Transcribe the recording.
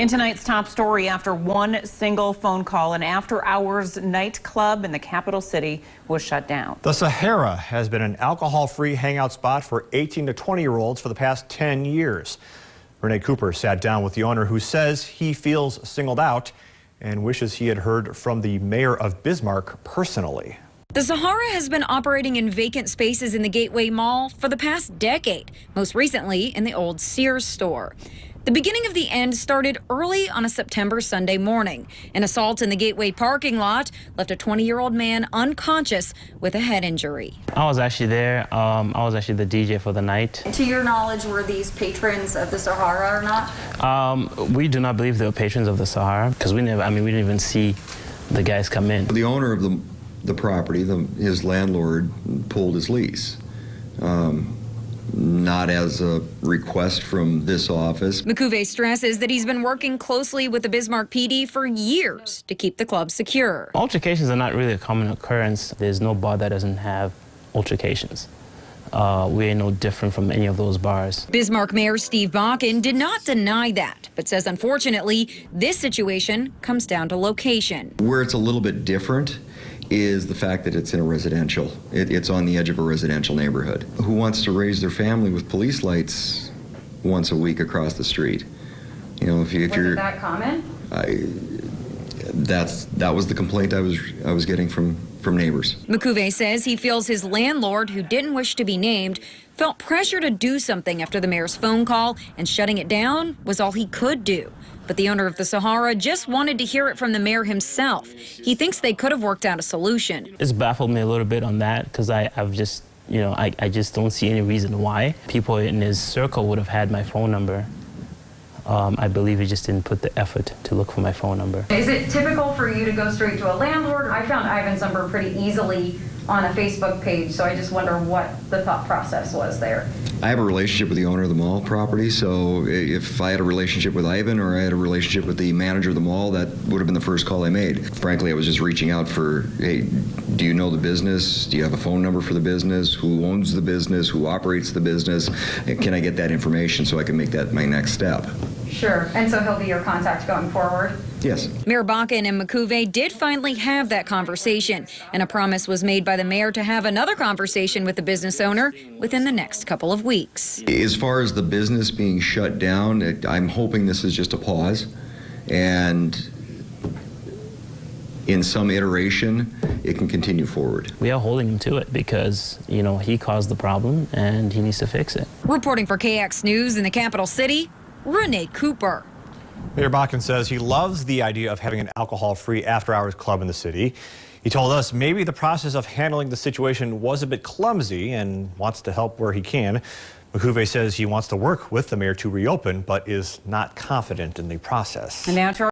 In tonight's top story, after one single phone call, an after-hours nightclub in the capital city was shut down. The Sahara has been an alcohol-free hangout spot for 18 to 20-year-olds for the past 10 years. Renee Cooper sat down with the owner, who says he feels singled out and wishes he had heard from the mayor of Bismarck personally. The Sahara has been operating in vacant spaces in the Gateway Mall for the past decade, most recently in the old Sears store. The beginning of the end started early on a September Sunday morning. An assault in the Gateway parking lot left a 20-year-old man unconscious with a head injury. I was actually there. I was actually the DJ for the night. To your knowledge, were these patrons of the Sahara or not? We do not believe they were patrons of the Sahara because we didn't even see the guys come in. The owner of the property, his landlord, pulled his lease. Not as a request from this office. McCuve stresses that he's been working closely with the Bismarck PD for years to keep the club secure. Altercations are not really a common occurrence. There's no bar that doesn't have altercations. We're no different from any of those bars. Bismarck Mayor Steve Bakken did not deny that, but says unfortunately this situation comes down to location. Where it's a little bit different is the fact that it's in a residential. It's on the edge of a residential neighborhood. Who wants to raise their family with police lights once a week across the street? You know, if you're Was it that common? That was the complaint I was getting from neighbors. McCuve says he feels his landlord, who didn't wish to be named, felt pressure to do something after the mayor's phone call, and shutting it down was all he could do. But the owner of the Sahara just wanted to hear it from the mayor himself. He thinks they could have worked out a solution. It's baffled me a little bit on that because I've just, I just don't see any reason why. People in his circle would have had my phone number. I believe he just didn't put the effort to look for my phone number. Is it typical for you to go straight to a landlord? I found Ivan's number pretty easily on a Facebook page, so I just wonder what the thought process was there. I have a relationship with the owner of the mall property, so if I had a relationship with Ivan or I had a relationship with the manager of the mall, that would have been the first call I made. Frankly, I was just reaching out for, hey, do you know the business? Do you have a phone number for the business? Who owns the business? Who operates the business? Can I get that information so I can make that my next step? Sure, and so he'll be your contact going forward? Yes. Mayor Bakken and McCuve did finally have that conversation, and a promise was made by the mayor to have another conversation with the business owner within the next couple of weeks. As far as the business being shut down, I'm hoping this is just a pause, and in some iteration, it can continue forward. We are holding him to it because, he caused the problem and he needs to fix it. Reporting for KX News in the capital city, Renee Cooper. Mayor Bakken says he loves the idea of having an alcohol-free after-hours club in the city. He told us maybe the process of handling the situation was a bit clumsy and wants to help where he can. McCuve says he wants to work with the mayor to reopen, but is not confident in the process. And now to